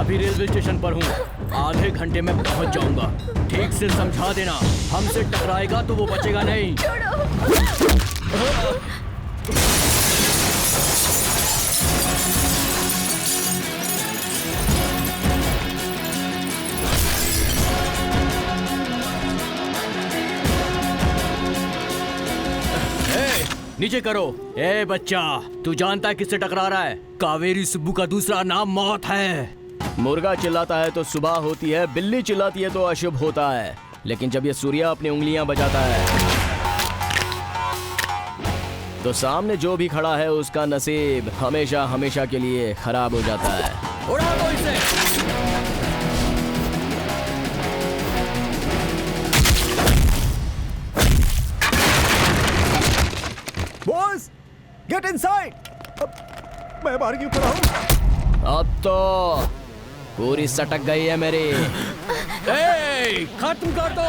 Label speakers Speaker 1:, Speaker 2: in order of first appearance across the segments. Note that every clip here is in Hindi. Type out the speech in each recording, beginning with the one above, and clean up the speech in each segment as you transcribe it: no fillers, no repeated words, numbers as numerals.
Speaker 1: अभी रेलवे स्टेशन पर हूँ, आधे घंटे में पहुँच जाऊंगा। ठीक से समझा देना, हमसे टकराएगा तो वो बचेगा नहीं। नीचे करो। ए बच्चा, तू जानता है किससे टकरा रहा है? कावेरी सुब्बू का दूसरा नाम मौत है। मुर्गा चिल्लाता है तो सुबह होती है, बिल्ली चिल्लाती है तो अशुभ होता है, लेकिन जब ये सूर्या अपनी उंगलियां बजाता है तो सामने जो भी खड़ा है उसका नसीब हमेशा हमेशा के लिए खराब हो जाता है। उड़ा दो इसे।
Speaker 2: Boss, get inside. मैं बाहर क्यों खड़ा हूँ?
Speaker 1: अब तो पूरी सटक गई है मेरी। ए, खत्म कर दो।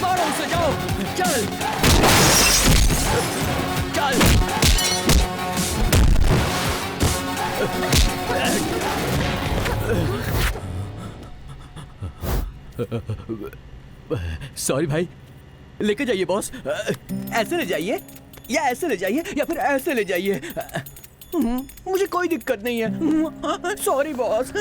Speaker 1: मारो उसे, जाओ, चल चल। सॉरी भाई, लेके जाइए बॉस। ऐसे ले जाइए या ऐसे ले जाइए या फिर ऐसे ले जाइए, मुझे कोई दिक्कत नहीं है। Sorry boss.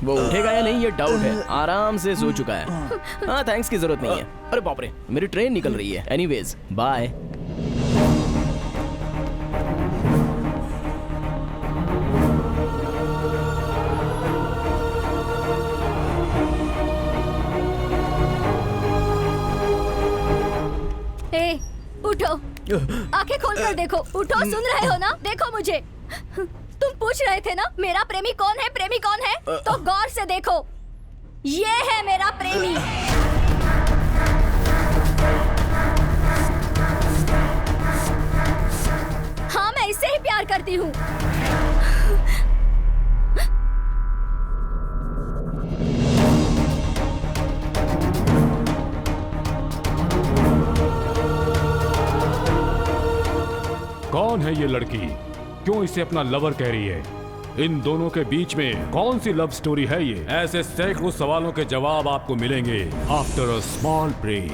Speaker 1: वो उठेगा या नहीं ये डाउट है। आराम से सो चुका है। हाँ, थैंक्स की जरूरत नहीं है। अरे बाप रे, मेरी ट्रेन निकल रही है। Anyways, bye.
Speaker 3: ए, उठो, आंखें खोलकर देखो। उठो, सुन रहे हो ना? देखो मुझे। तुम पूछ रहे थे ना मेरा प्रेमी कौन है, प्रेमी कौन है? तो गौर से देखो, ये है मेरा प्रेमी। हाँ, मैं इससे ही प्यार करती हूँ।
Speaker 4: कौन है ये लड़की? क्यों इसे अपना लवर कह रही है? इन दोनों के बीच में कौन सी लव स्टोरी है ये? ऐसे सैकड़ों सवालों के जवाब आपको मिलेंगे आफ्टर अ स्मॉल ब्रेक।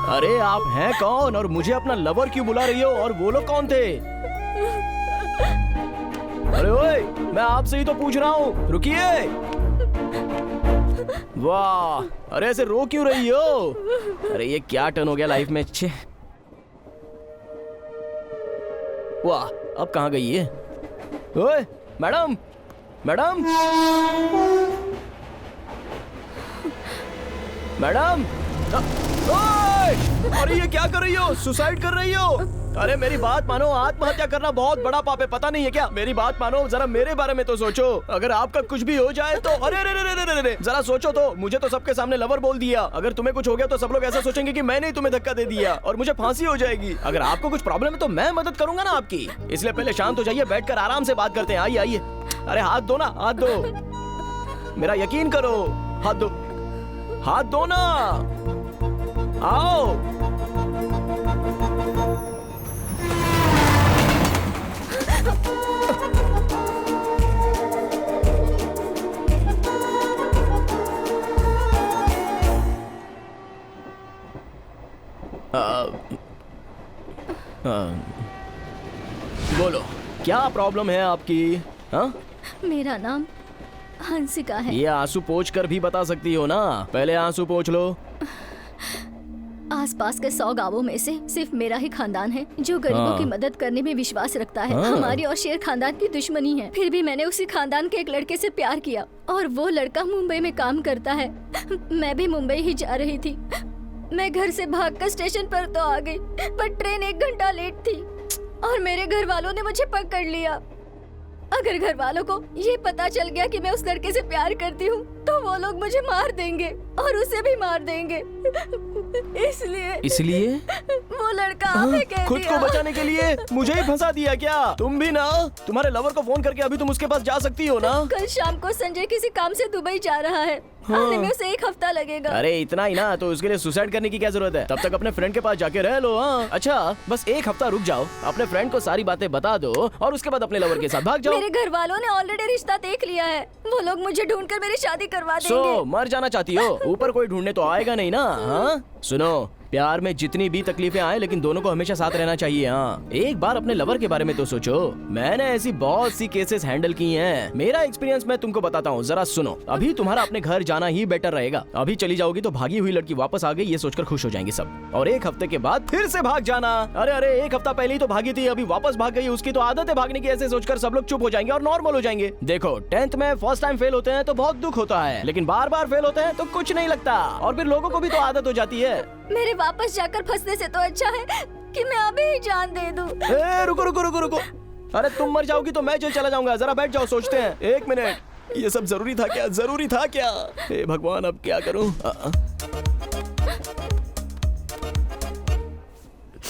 Speaker 1: अरे आप हैं कौन और मुझे अपना लवर क्यों बुला रही हो? और वो लोग कौन थे? अरे ओए, मैं आपसे ही तो पूछ रहा हूँ, रुकिए। वाह, अरे ऐसे रो क्यों रही हो? अरे ये क्या टर्न हो गया लाइफ में। अच्छे, वाह, अब कहाँ गई है? ओए मैडम, मैडम, मैडम, ओए, अरे ये क्या कर रही हो? सुसाइड कर रही हो? अरे मेरी बात मानो, आत्महत्या करना बहुत बड़ा पाप है, पता नहीं है क्या? मेरी बात मानो, जरा मेरे बारे में तो सोचो। अगर आपका कुछ भी हो जाए तो अरे रे रे रे रे रे, जरा सोचो तो। मुझे तो सबके सामने लवर बोल दिया। अगर तुम्हें कुछ हो गया तो सब लोग ऐसा सोचेंगे कि मैंने ही तुम्हें धक्का दे दिया और मुझे फांसी हो जाएगी। अगर आपको कुछ प्रॉब्लम है तो मैं मदद करूंगा ना आपकी। इसलिए पहले शांत हो जाइए, बैठकर आराम से बात करते हैं। आइए आइए। अरे हाथ दो ना, हाथ दो, मेरा यकीन करो। हाथ दो, हाथ दो ना, आओ। बोलो क्या प्रॉब्लम है आपकी? हाँ,
Speaker 3: मेरा नाम हंसिका है।
Speaker 1: ये आंसू पोंछ कर भी बता सकती हो ना, पहले आंसू पोंछ लो।
Speaker 3: आसपास के 100 गांवों में से सिर्फ मेरा ही खानदान है जो गरीबों
Speaker 1: हाँ।
Speaker 3: की मदद करने में विश्वास रखता है।
Speaker 1: हाँ।
Speaker 3: हमारी और शेर खानदान की दुश्मनी है, फिर भी मैंने उसी खानदान के एक लड़के से प्यार किया और वो लड़का मुंबई में काम करता है। मैं भी मुंबई ही जा रही थी। मैं घर से भागकर स्टेशन पर तो आ गई, पर ट्रेन 1 घंटा लेट थी और मेरे घर वालों ने मुझे पकड़ लिया। अगर घर वालों को ये पता चल गया कि मैं उस लड़के से प्यार करती हूँ तो वो लोग मुझे मार देंगे और उसे भी मार देंगे।
Speaker 1: इसलिए
Speaker 3: वो लड़का हमें कह
Speaker 1: खुद
Speaker 3: दिया।
Speaker 1: को बचाने के लिए मुझे ही फंसा दिया क्या? तुम भी ना, तुम्हारे लवर को फोन करके अभी तुम उसके पास जा सकती हो ना।
Speaker 3: कल शाम को संजय किसी काम से दुबई जा रहा है। आने में उसे 1 हफ्ता लगेगा।
Speaker 1: अरे इतना ही ना, तो उसके लिए सुसाइड करने की क्या जरूरत है? तब तक अपने फ्रेंड के पास जाके रह लो। हाँ अच्छा, बस 1 हफ्ता रुक जाओ, अपने फ्रेंड को सारी बातें बता दो और उसके बाद अपने लवर के साथ भाग जाओ।
Speaker 3: मेरे घर वालों ने ऑलरेडी रिश्ता देख लिया है। वो लोग मुझे ढूंढकर मेरी शादी करवा देंगे।
Speaker 1: सो मर जाना चाहती हो? ऊपर कोई ढूंढने तो आएगा नहीं ना। हाँ सुनो, प्यार में जितनी भी तकलीफें आए लेकिन दोनों को हमेशा साथ रहना चाहिए। हाँ, एक बार अपने लवर के बारे में तो सोचो। मैंने ऐसी बहुत सी केसेस हैंडल की हैं। मेरा एक्सपीरियंस मैं तुमको बताता हूँ, जरा सुनो। अभी तुम्हारा अपने घर जाना ही बेटर रहेगा। अभी चली जाओगी तो भागी हुई लड़की वापस आ गई ये सोचकर खुश हो जाएंगे सब, और 1 हफ्ते के बाद फिर से भाग जाना। अरे 1 हफ्ता पहले ही तो भागी थी, अभी वापस भाग गई, उसकी तो आदत है भागने की। ऐसे सोचकर सब लोग चुप हो जाएंगे और नॉर्मल हो जाएंगे। देखो 10th में फर्स्ट टाइम फेल होते हैं तो बहुत दुख होता है, लेकिन बार बार फेल होते हैं तो कुछ नहीं लगता, और फिर लोगों को भी तो आदत हो जाती है।
Speaker 3: मेरे वापस जाकर फंसने से तो अच्छा है कि मैं अभी ही जान दे दूं।
Speaker 1: रुको रुको रुको रुको, अरे तुम मर जाओगी तो मैं जेल चला जाऊंगा। जरा बैठ जाओ, सोचते हैं। 1 मिनट, ये सब जरूरी था क्या? जरूरी था क्या? हे भगवान, अब क्या करूं?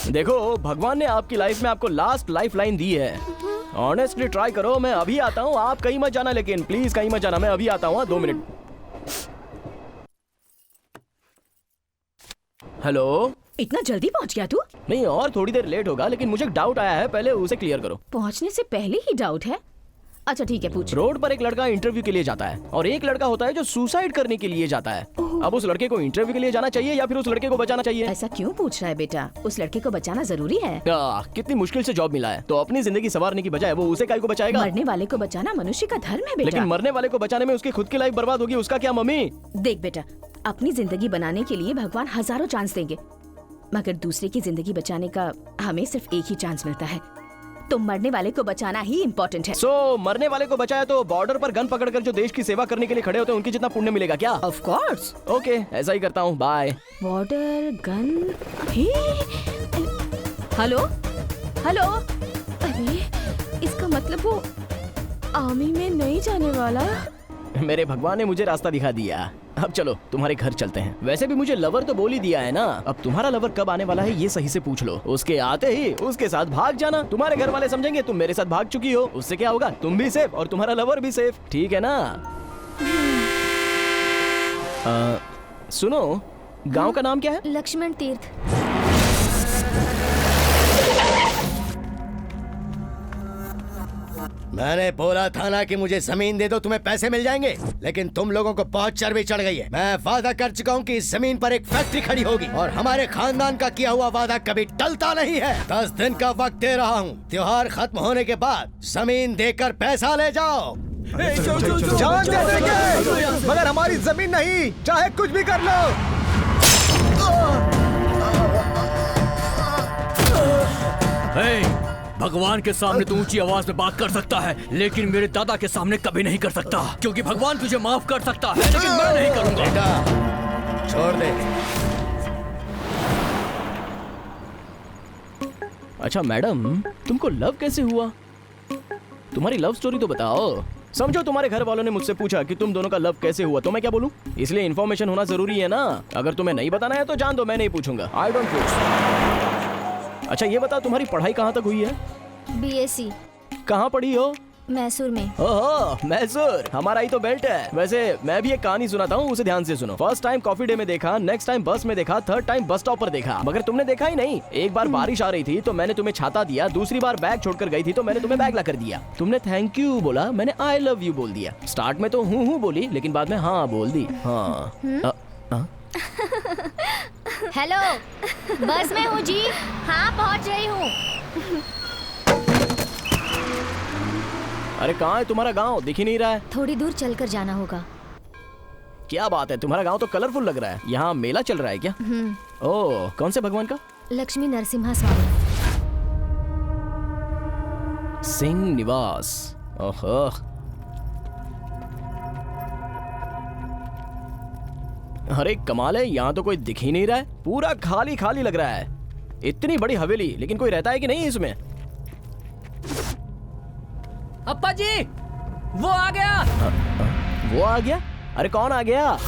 Speaker 1: देखो, भगवान ने आपकी लाइफ में आपको लास्ट लाइफ लाइन दी है। ऑनेस्टली ट्राई करो। मैं अभी आता हूँ, आप कहीं मत जाना, लेकिन प्लीज कहीं मत जाना। मैं अभी आता हूँ, 2 मिनट। हेलो,
Speaker 5: इतना जल्दी पहुंच गया तू?
Speaker 1: नहीं और थोड़ी देर लेट होगा, लेकिन मुझे एक डाउट आया है, पहले उसे क्लियर करो।
Speaker 5: पहुंचने से पहले ही डाउट है? अच्छा ठीक है, पूछ।
Speaker 1: रोड पर एक लड़का इंटरव्यू के लिए जाता है और एक लड़का होता है जो सुसाइड करने के लिए जाता है। अब उस लड़के को इंटरव्यू के लिए जाना चाहिए या फिर उस लड़के को बचाना चाहिए?
Speaker 5: ऐसा क्यों पूछ रहा है बेटा? उस लड़के को बचाना जरूरी है।
Speaker 1: कितनी मुश्किल से जॉब मिला है, तो अपनी जिंदगी संवारने की बजाय वो उसे काहे को बचाएगा?
Speaker 5: मरने वाले को बचाना मनुष्य का धर्म है बेटा।
Speaker 1: लेकिन मरने वाले को बचाने में उसकी खुद की लाइफ बर्बाद होगी, उसका क्या मम्मी?
Speaker 5: देख बेटा, अपनी जिंदगी बनाने के लिए भगवान हजारों चांस देंगे, मगर दूसरे की जिंदगी बचाने का हमें सिर्फ एक ही चांस मिलता है। तो मरने वाले को बचाना ही इम्पोर्टेंट है।
Speaker 1: मरने वाले को बचाया तो बॉर्डर पर गन पकड़कर जो देश की सेवा करने के लिए खड़े होते हैं उनकी जितना पुण्य मिलेगा क्या?
Speaker 5: Of course.
Speaker 1: ओके, ऐसा ही करता हूँ, bye.
Speaker 5: Border gun. Hello hello, अरे इसका मतलब वो आर्मी में नहीं जाने वाला।
Speaker 1: मेरे भगवान ने मुझे रास्ता दिखा दिया। अब चलो तुम्हारे घर चलते हैं। वैसे भी मुझे लवर तो बोल ही दिया है ना, अब तुम्हारा लवर कब आने वाला है ये सही से पूछ लो। उसके आते ही उसके साथ भाग जाना। तुम्हारे घर वाले समझेंगे तुम मेरे साथ भाग चुकी हो, उससे क्या होगा? तुम भी सेफ और तुम्हारा लवर भी सेफ, ठीक है ना? सुनो, गांव का नाम क्या है?
Speaker 3: लक्ष्मण तीर्थ।
Speaker 6: मैंने बोला था ना कि मुझे जमीन दे दो, तुम्हें पैसे मिल जाएंगे, लेकिन तुम लोगों को बहुत चर्बी चढ़ गई है। मैं वादा कर चुका हूँ कि इस जमीन पर एक फैक्ट्री खड़ी होगी और हमारे खानदान का किया हुआ वादा कभी टलता नहीं है। 10 दिन का वक्त दे रहा हूँ, त्योहार खत्म होने के बाद जमीन देकर पैसा ले जाओ।
Speaker 2: जान दे देंगे मगर हमारी जमीन नहीं, चाहे कुछ भी कर लो।
Speaker 7: भगवान के सामने तू ऊंची आवाज में बात कर सकता है, लेकिन मेरे दादा के सामने कभी नहीं कर सकता, क्योंकि भगवान तुझे माफ कर सकता है लेकिन मैं नहीं करूंगा।
Speaker 6: बेटा छोड़ दे।
Speaker 1: अच्छा मैडम, तुमको लव कैसे हुआ? तुम्हारी लव स्टोरी तो बताओ। समझो तुम्हारे घर वालों ने मुझसे पूछा कि तुम दोनों का लव कैसे हुआ, तो मैं क्या बोलूं? इसलिए इन्फॉर्मेशन होना जरूरी है ना। अगर तुम्हें नहीं बताना है तो जान दो, मैं नहीं पूछूंगा। आई डोंट पूछ। अच्छा ये बताओ, तुम्हारी पढ़ाई कहाँ तक हुई है?
Speaker 3: BSc।
Speaker 1: कहाँ पढ़ी हो?
Speaker 3: मैसूर में।
Speaker 1: ओह मैसूर, हमारा ही तो बेल्ट है। वैसे मैं भी एक कहानी सुनाता हूँ, उसे ध्यान से सुनो। फर्स्ट टाइम कॉफी डे में देखा, नेक्स्ट टाइम बस में देखा, थर्ड टाइम बस स्टॉप पर देखा, मगर तुमने देखा ही नहीं। एक बार बारिश आ रही थी तो मैंने तुम्हें छाता दिया, दूसरी बार बैग छोड़कर गई थी तो मैंने तुम्हें बैग ला कर दिया। तुमने थैंक यू बोला, मैंने आई लव यू बोल दिया। स्टार्ट में तो हूँ बोली, लेकिन बाद में हाँ बोल दी। हाँ
Speaker 3: हेलो, बस में हूँ जी। हाँ, पहुँच रही हूँ।
Speaker 1: अरे कहाँ है तुम्हारा गांव? दिख ही नहीं रहा है।
Speaker 3: थोड़ी दूर चलकर जाना होगा।
Speaker 1: क्या बात है, तुम्हारा गांव तो कलरफुल लग रहा है। यहाँ मेला चल रहा है क्या? ओह, कौन से भगवान का?
Speaker 3: लक्ष्मी नरसिम्हा स्वामी।
Speaker 1: सिंह निवास। ओहो, अरे कमाल है, यहाँ तो कोई दिख ही नहीं रहा है। पूरा खाली खाली लग रहा है। इतनी बड़ी हवेली, लेकिन कोई रहता है कि नहीं इसमें?
Speaker 7: अप्पा जी, वो आ गया।
Speaker 1: वो आ गया? अरे कौन आ गया?